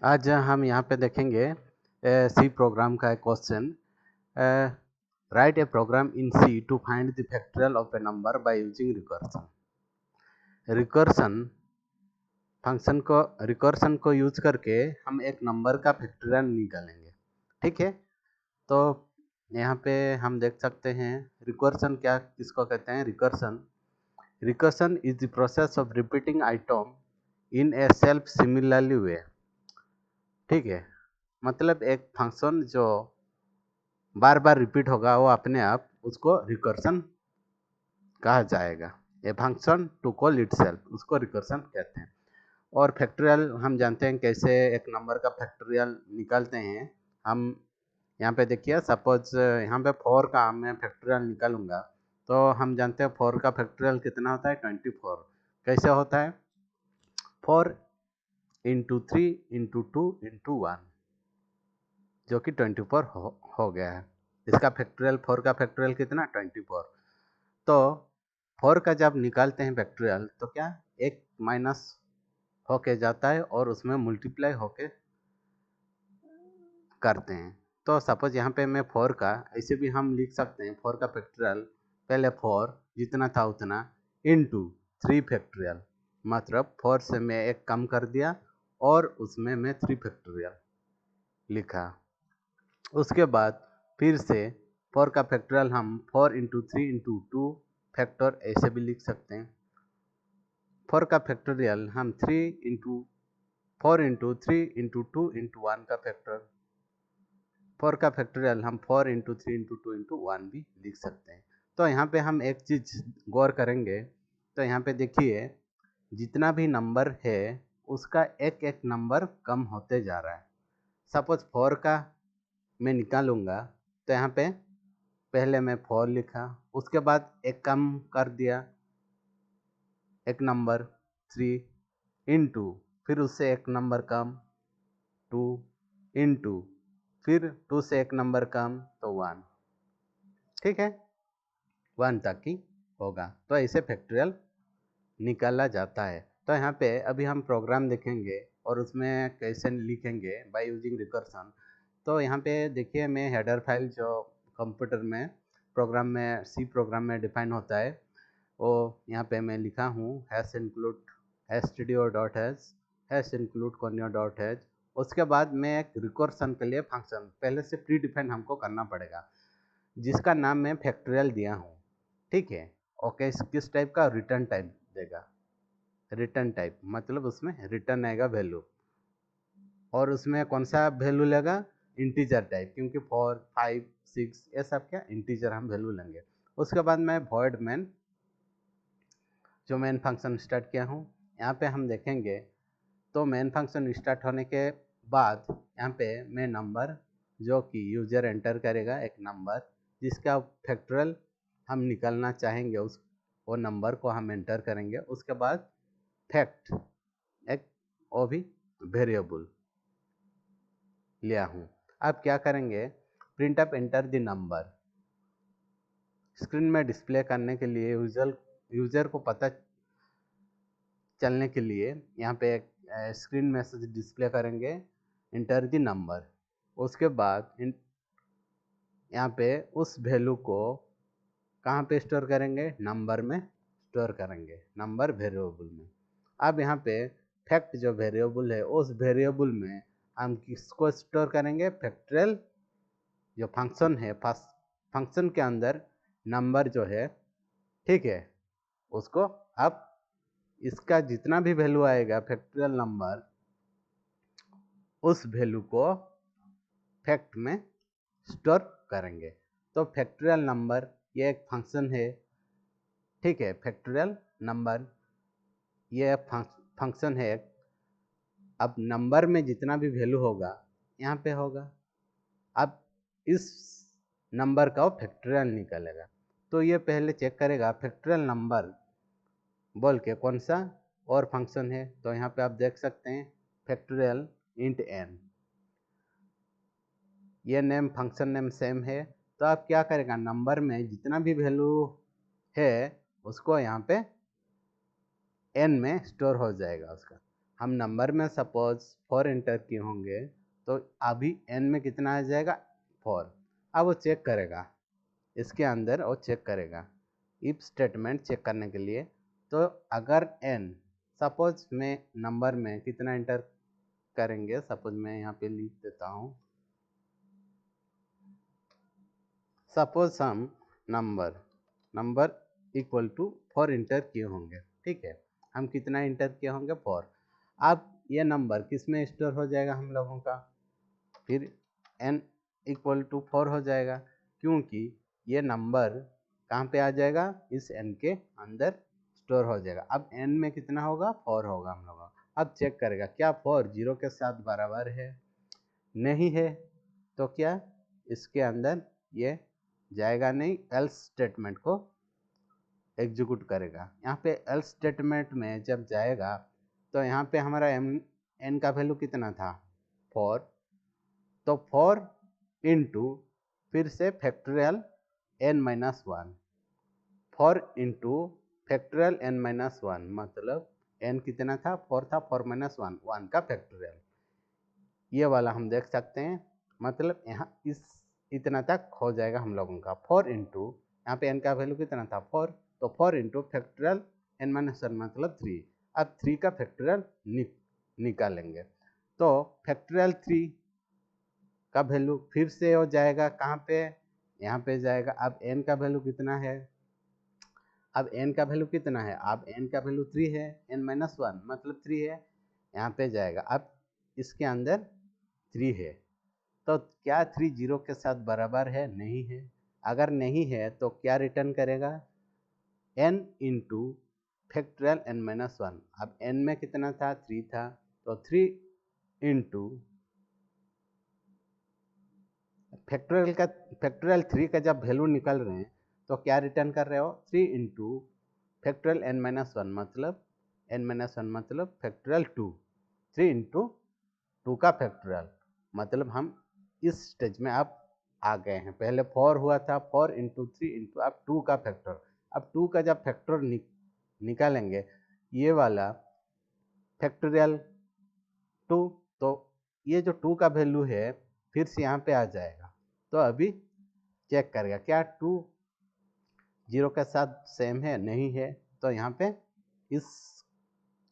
आज हम यहाँ पे देखेंगे सी प्रोग्राम का एक क्वेश्चन। Write a program in C to find the factorial of a number by using recursion. Recursion को यूज करके हम एक नंबर का फैक्टोरियल निकालेंगे। ठीक है, तो यहाँ पे हम देख सकते हैं रिकर्सन क्या किसको कहते हैं। Recursion is the process of repeating item in a self similarly way. ठीक है, मतलब एक फंक्शन जो बार बार रिपीट होगा वो अपने आप उसको रिकर्सन कहा जाएगा। A function to call itself उसको रिकर्सन कहते हैं। और फैक्टोरियल हम जानते हैं कैसे एक नंबर का फैक्टोरियल निकालते हैं। हम यहाँ पे देखिए, सपोज यहाँ पे 4 का मैं फैक्टोरियल निकालूंगा तो हम जानते हैं 4 का फैक्टोरियल कितना होता है 24। कैसे होता है 4 इंटू 3 इंटू 2 इंटू 1 जो कि 24 हो गया है। इसका फैक्टोरियल 4 का फैक्टोरियल कितना 24। तो 4 का जब निकालते हैं फैक्टोरियल तो क्या एक माइनस होके जाता है और उसमें मल्टीप्लाई होके करते हैं। तो सपोज यहाँ पे मैं 4 का ऐसे भी हम लिख सकते हैं 4 का फैक्टोरियल पहले 4 जितना था उतना इंटू 3 फैक्टोरियल, मतलब 4 से मैं एक कम कर दिया और उसमें मैं 3 फैक्टोरियल लिखा। उसके बाद फिर से 4 का फैक्टोरियल हम 4 इंटू 3 इंटू 2 फैक्टर ऐसे भी लिख सकते हैं। 4 का फैक्टोरियल हम 3 इंटू 4 इंटू 3 इंटू 2 इंटू 1 का फैक्टर। 4 का फैक्टोरियल हम 4 इंटू 3 इंटू 2 इंटू 1 भी लिख सकते हैं। तो यहाँ पे हम एक चीज़ गौर करेंगे। तो यहाँ पे देखिए जितना भी नंबर है उसका एक एक नंबर कम होते जा रहा है। सपोज 4 का मैं निकालूंगा तो यहाँ पे पहले मैं 4 लिखा, उसके बाद एक कम कर दिया एक नंबर 3 इंटू फिर उससे एक नंबर कम 2 इंटू फिर 2 से एक नंबर कम तो 1। ठीक है, 1 तक ही होगा। तो ऐसे फैक्टोरियल निकाला जाता है। तो यहाँ पे अभी हम प्रोग्राम देखेंगे और उसमें कैसे लिखेंगे बाय यूजिंग रिकर्सन। तो यहाँ पे देखिए मैं हेडर फाइल जो कंप्यूटर में प्रोग्राम में सी प्रोग्राम में डिफाइन होता है वो यहाँ पे मैं लिखा हूँ hash include hash include conio dot hash. उसके बाद मैं एक रिकर्सन के लिए फंक्शन पहले से प्री डिफाइन हमको करना पड़ेगा जिसका नाम मैं फैक्टोरियल दिया हूँ। ठीक है, ओके, किस टाइप का रिटर्न टाइप देगा। रिटर्न टाइप मतलब उसमें रिटर्न आएगा वैल्यू और उसमें कौन सा वैल्यू लेगा इंटीजर टाइप, क्योंकि 4 5 6 ये सब क्या इंटीजर हम वैल्यू लेंगे। उसके बाद मैं वॉइड मेन जो मेन फंक्शन स्टार्ट किया हूँ यहाँ पे हम देखेंगे। तो मेन फंक्शन स्टार्ट होने के बाद यहाँ पे मैं नंबर जो कि यूजर एंटर करेगा एक नंबर जिसका फैक्टोरियल हम निकालना चाहेंगे उस वो नंबर को हम एंटर करेंगे। उसके बाद फैक्ट एक वो भी वेरिएबल लिया हूँ। अब क्या करेंगे print up enter the number screen में डिस्प्ले करने के लिए यूजर को पता चलने के लिए यहाँ पे एक स्क्रीन मैसेज डिस्प्ले करेंगे इंटर द नंबर। उसके बाद यहाँ पे उस वैल्यू को कहाँ पे स्टोर करेंगे नंबर में स्टोर करेंगे नंबर वेरिएबल में। अब यहाँ पे फैक्ट जो वेरिएबल है उस वेरिएबल में हम किसको स्टोर करेंगे फैक्टोरियल जो फंक्शन है फंक्शन के अंदर नंबर जो है। ठीक है, उसको अब इसका जितना भी वैल्यू आएगा फैक्टोरियल नंबर उस वैल्यू को फैक्ट में स्टोर करेंगे। तो फैक्टोरियल नंबर ये एक फंक्शन है। ठीक है, फैक्टोरियल नंबर ये फंक्शन है। अब नंबर में जितना भी वैल्यू होगा यहाँ पे होगा। अब इस नंबर का फैक्टोरियल निकलेगा तो ये पहले चेक करेगा फैक्टोरियल नंबर बोल के कौन सा और फंक्शन है। तो यहाँ पे आप देख सकते हैं फैक्टोरियल इंट n, ये नेम फंक्शन नेम सेम है। तो आप क्या करेगा नंबर में जितना भी वैल्यू है उसको यहाँ पे n में स्टोर हो जाएगा उसका। हम नंबर में सपोज 4 एंटर किए होंगे तो अभी n में कितना आ जाएगा 4। अब वो चेक करेगा इसके अंदर और चेक करेगा इफ स्टेटमेंट चेक करने के लिए। तो अगर n सपोज में नंबर में कितना एंटर करेंगे, सपोज मैं यहाँ पे लिख देता हूँ, सपोज हम नंबर इक्वल टू 4 इंटर किए होंगे, ठीक है। हम कितना इंटर किए होंगे 4। अब ये नंबर किस में स्टोर हो जाएगा हम लोगों का, फिर n इक्वल टू 4 हो जाएगा, क्योंकि ये नंबर कहाँ पे आ जाएगा, इस n के अंदर स्टोर हो जाएगा। अब n में कितना होगा 4 होगा हम लोगों का। अब चेक करेगा क्या 4 0 के साथ बराबर है, नहीं है, तो क्या इसके अंदर ये जाएगा नहीं, एल्स स्टेटमेंट को एग्जीक्यूट करेगा। यहाँ पे एल्स स्टेटमेंट में जब जाएगा तो यहाँ पे हमारा n का वैल्यू कितना था 4, तो 4 इंटू फिर से factorial n-1, 4 into factorial n-1 मतलब n कितना था 4 था, 4 - 1 1 का फैक्टोरियल, ये वाला हम देख सकते हैं। मतलब यहाँ इस इतना तक हो जाएगा हम लोगों का 4 इंटू, यहाँ पे n का वैल्यू कितना था 4, तो 4 इंटू फैक्टोरियल n-1 मतलब 3। अब 3 का फैक्टोरियल निकालेंगे तो फैक्टोरियल 3 का वैल्यू फिर से हो जाएगा कहाँ पे, यहाँ पे जाएगा। अब n का वैल्यू कितना है, अब n का वैल्यू कितना है, अब n का वैल्यू 3 है, n-1 मतलब 3 है, यहाँ पे जाएगा। अब इसके अंदर 3 है, तो क्या 3 0 के साथ बराबर है, नहीं है। अगर नहीं है तो क्या रिटर्न करेगा, n इंटू फैक्टोरियल n-1। अब n में कितना था 3 था, तो 3 इंटू फैक्टोरियल 3 का जब वैल्यू निकल रहे हैं तो क्या रिटर्न कर रहे हो, 3 इंटू फैक्टोरियल n-1 मतलब n-1 मतलब फैक्टोरियल 2, 3 इंटू 2 का फैक्टोरियल, मतलब हम इस स्टेज में अब आ गए हैं। पहले 4 हुआ था, 4 इंटू 3 इंटू अब 2 का फैक्टर। अब 2 का जब फैक्टर निकालेंगे ये वाला फैक्टोरियल 2, तो ये जो 2 का वैल्यू है फिर से यहाँ पे आ जाएगा। तो अभी चेक करेगा क्या 2 0 के साथ सेम है, नहीं है, तो यहाँ पे इस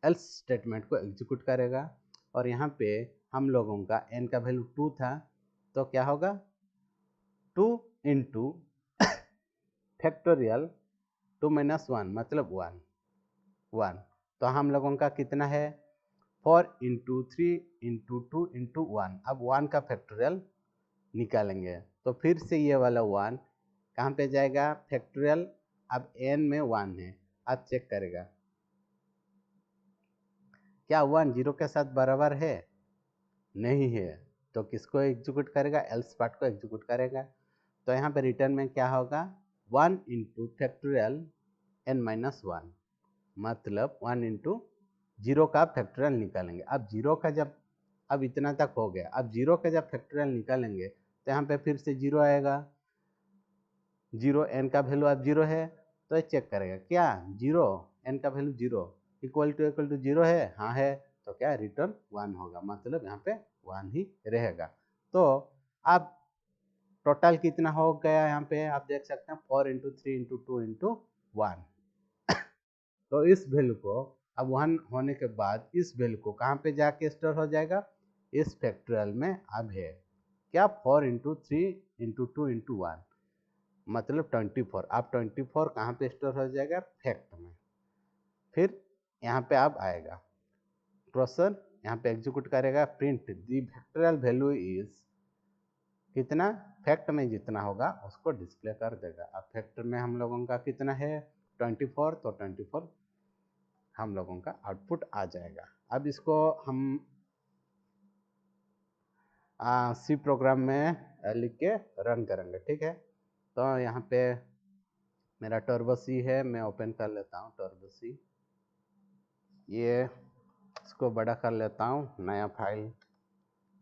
एल्स स्टेटमेंट को एग्जीक्यूट करेगा। और यहाँ पे हम लोगों का n का वैल्यू 2 था, तो क्या होगा 2 इंटू फैक्टोरियल 2 - 1 मतलब 1। तो हम लोगों का कितना है 4 इंटू 3 इंटू 2 इंटू 1। अब 1 का फैक्टोरियल निकालेंगे तो फिर से ये वाला 1 कहाँ पे जाएगा फैक्टोरियल, अब n में 1 है। अब चेक करेगा क्या 1 0 के साथ बराबर है, नहीं है, तो किसको एग्जीक्यूट करेगा, एल्स पार्ट को एग्जीक्यूट करेगा। तो यहाँ पे रिटर्न में क्या होगा 1 इंटू फैक्टोरियल n-1 मतलब 1 इंटू 0 का फैक्टोरियल निकालेंगे। अब 0 का जब अब इतना तक हो गया, अब 0 का जब फैक्टोरियल निकालेंगे तो यहाँ पे फिर से 0 आएगा, 0 n का वैल्यू अब 0 है, तो चेक करेगा क्या 0 n का वैल्यू 0 इक्वल टू 0 है, हाँ है, तो क्या रिटर्न 1 होगा, मतलब यहाँ पे 1 ही रहेगा। तो अब टोटल कितना हो गया यहाँ पे आप देख सकते हैं 4 इंटू 3 इंटू 2 इंटू 1। तो इस वैल्यू को अब 1 होने के बाद इस वैल्यू को कहाँ पे जाके स्टोर हो जाएगा, इस फैक्टोरियल में। अब है क्या 4 इंटू 3 इंटू 2 इंटू 1 मतलब 24। अब 24 कहाँ पे स्टोर हो जाएगा फैक्ट में। फिर यहाँ पे अब आएगा प्रोसेसर, यहाँ पे एग्जीक्यूट करेगा print the factorial value is कितना, फैक्ट में जितना होगा उसको डिस्प्ले कर देगा। अब फैक्टर में हम लोगों का कितना है 24, तो 24 हम लोगों का आउटपुट आ जाएगा। अब इसको हम सी प्रोग्राम में लिख के रन करेंगे, ठीक है। तो यहाँ पे मेरा टर्बो सी है, मैं ओपन कर लेता हूँ टर्बो सी, ये इसको बड़ा कर लेता हूँ, नया फाइल,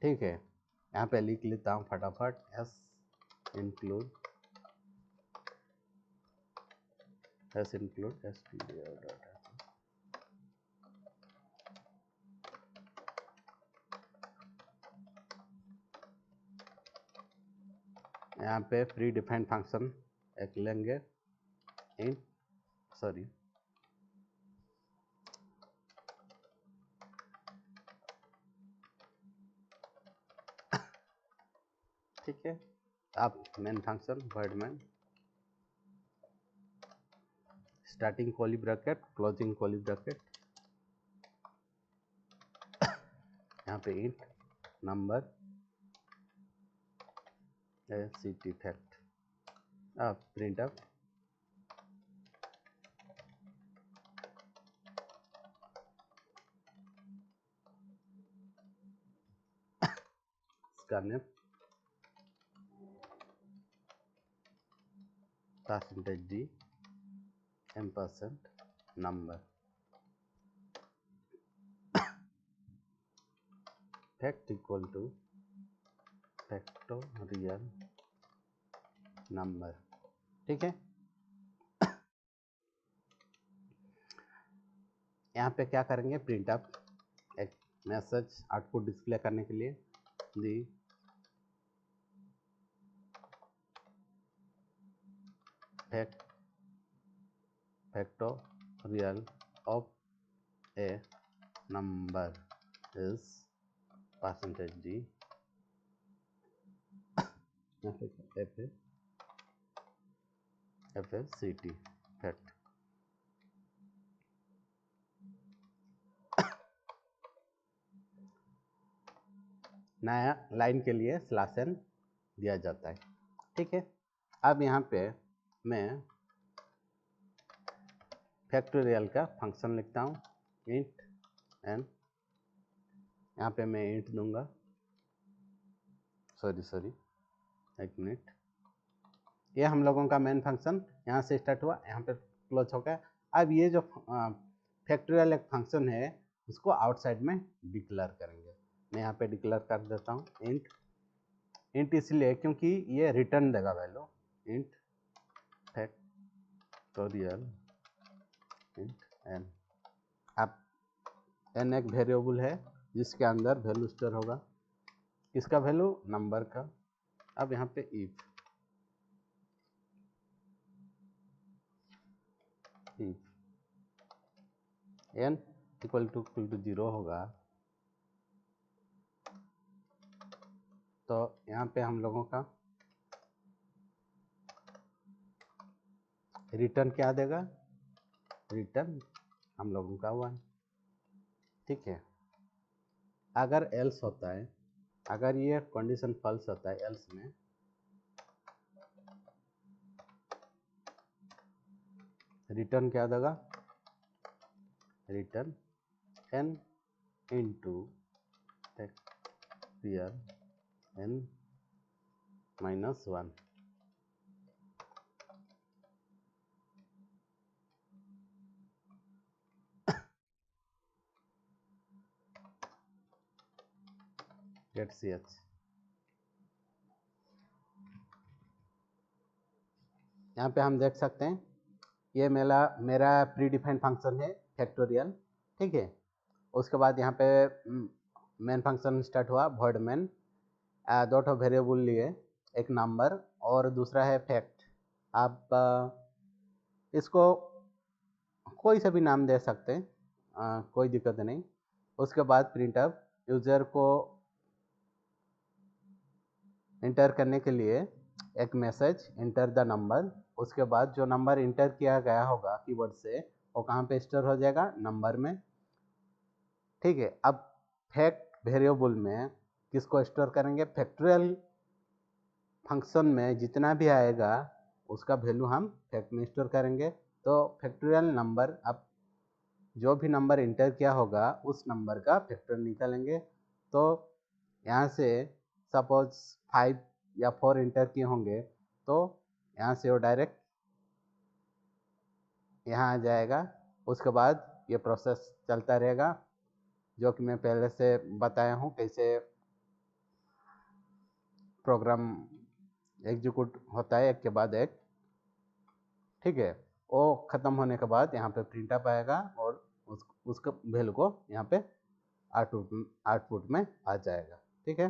ठीक है। यहाँ पे लिख लेता हूँ फटाफट एस इंक्लूड stdio.h यहाँ पे प्री डिफाइंड फंक्शन एक लेंगे इन सॉरी ठीक है। अब main function void main starting curly bracket closing curly bracket, यहाँ पे इंट नंबर ct फैक्ट। अब प्रिंट अप इसका name %d ampersand number fact equal two factorial number. ठीक है, यहाँ पे क्या करेंगे, प्रिंट अप एक मैसेज आउटपुट डिस्प्ले करने के लिए दी factorial of a number is %d FACT fact. नया लाइन के लिए /n दिया जाता है। ठीक है, अब यहाँ पे मैं फैक्टोरियल का फंक्शन लिखता हूँ इंट n, यहाँ पे मैं इंट दूंगा, सॉरी एक मिनट, ये हम लोगों का मेन फंक्शन यहाँ से स्टार्ट हुआ, यहाँ पे क्लोज हो गया। अब ये जो फैक्टोरियल एक फंक्शन है उसको आउटसाइड में डिक्लेयर करेंगे। मैं यहाँ पे डिक्लेयर कर देता हूँ इंट इसलिए क्योंकि ये रिटर्न देगा value int factorial int n। अब n एक वेरिएबल है जिसके अंदर वैल्यू स्टोर होगा, किसका वैल्यू, नंबर का। अब यहाँ पे इफ n इक्वल टू 0 होगा तो यहाँ पे हम लोगों का रिटर्न क्या देगा, रिटर्न हम लोगों का 1। ठीक है, अगर एल्स होता है, अगर ये कंडीशन फॉल्स होता है, एल्स में रिटर्न क्या देगा, return n into factorial n -1। Get ch, यहाँ पे हम देख सकते हैं ये मेरा प्री डिफाइंड फंक्शन है फैक्टोरियल। ठीक है, उसके बाद यहाँ पे मेन फंक्शन स्टार्ट हुआ void main, दो ठो वेरिएबल लिए, एक नंबर और दूसरा है फैक्ट। आप इसको कोई सा भी नाम दे सकते हैं, कोई दिक्कत नहीं। उसके बाद प्रिंट अप यूजर को इंटर करने के लिए एक मैसेज इंटर द नंबर, उसके बाद जो नंबर इंटर किया गया होगा कीवर्ड से वो कहाँ पे स्टोर हो जाएगा, नंबर में। ठीक है, अब फैक्ट वेरिएबल में किसको स्टोर करेंगे, फैक्टोरियल फंक्शन में जितना भी आएगा उसका वैल्यू हम फैक्ट में स्टोर करेंगे। तो फैक्टोरियल नंबर, अब जो भी नंबर इंटर किया होगा उस नंबर का फैक्टर निकालेंगे। तो यहाँ से सपोज 5 या 4 इंटर किए होंगे तो यहाँ से वो डायरेक्ट यहाँ आ जाएगा। उसके बाद ये प्रोसेस चलता रहेगा, जो कि मैं पहले से बताया हूँ कैसे प्रोग्राम एग्जीक्यूट होता है एक के बाद एक। ठीक है, वो ख़त्म होने के बाद यहाँ पे प्रिंट अप आएगा और उसका वैल्यू को यहाँ पे आउटपुट में आ जाएगा। ठीक है,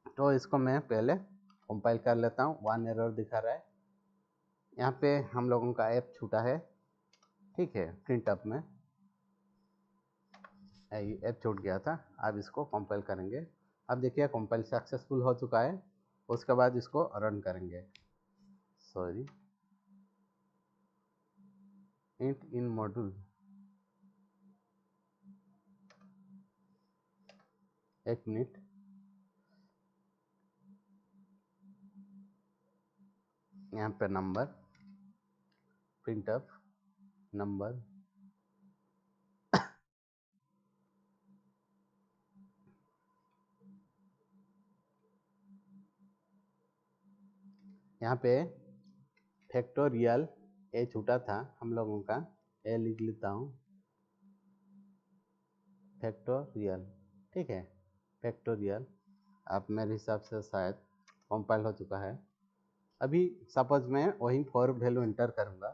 तो इसको मैं पहले कंपाइल कर लेता हूँ। 1 एरर दिखा रहा है। यहाँ पे हम लोगों का ऐप छूटा है, ठीक है, प्रिंटअप में ऐप छूट गया था। अब इसको कंपाइल करेंगे। अब देखिए कंपाइल सक्सेसफुल हो चुका है। उसके बाद इसको रन करेंगे। सॉरी, इंट इन मॉड्यूल, एक मिनट। यहाँ पे नंबर, प्रिंटअप नंबर, यहाँ पे फैक्टोरियल ए छूटा था हम लोगों का, ए लिख लेता हूँ, फैक्टोरियल, ठीक है, फैक्टोरियल। अब मेरे हिसाब से शायद कंपाइल हो चुका है। अभी सपोज मैं वही फॉर वैल्यू इंटर करूँगा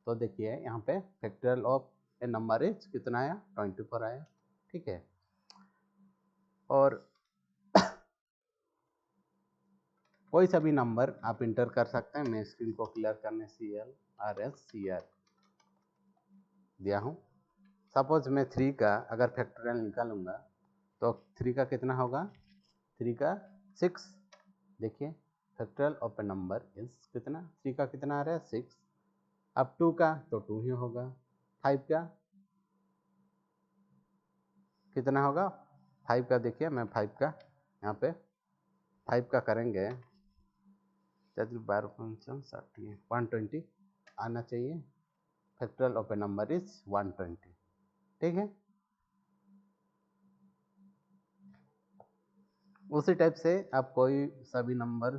तो देखिए यहाँ पे factorial of a number is कितना आया, 24 आया, ठीक है। और कोई सा भी नंबर आप इंटर कर सकते हैं। मैं स्क्रीन को क्लियर करने CLRSCR दिया हूँ। सपोज मैं 3 का अगर फैक्टोरियल निकालूंगा तो 3 का कितना होगा, 3 का 6। देखिए factorial of a number is कितना, 3 का कितना आ रहा है, 6। अब 2 का तो 2 ही होगा। 5 का कितना होगा, 5 का देखिए मैं 5 का यहाँ पे 5 का करेंगे 120 आना चाहिए। Factorial of a number is 120, ठीक है। उसी टाइप से आप कोई सभी नंबर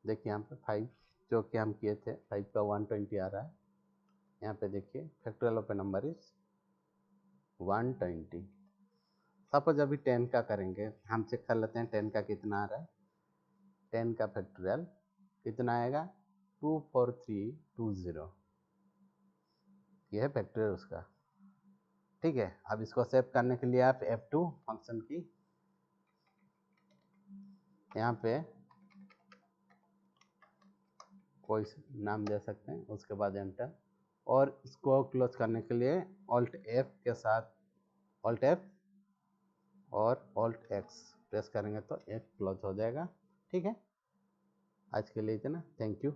देखिए, यहाँ पे 5 जो कि हम किए थे, 5 का 120 आ रहा है। यहाँ पे देखिए factorial of a number is 120। Suppose अभी 10 का करेंगे, हम चेक कर लेते हैं 10 का कितना आ रहा है। 10 का फैक्टोरियल कितना आएगा, 24320, ये है फैक्टोरियल उसका, ठीक है। अब इसको सेव करने के लिए आप F2 फंक्शन की यहाँ पे कोई नाम दे सकते हैं, उसके बाद एंटर। और इसको क्लोज करने के लिए Alt F के साथ Alt F और Alt X प्रेस करेंगे तो एक क्लोज हो जाएगा, ठीक है। आज के लिए इतना, थैंक यू।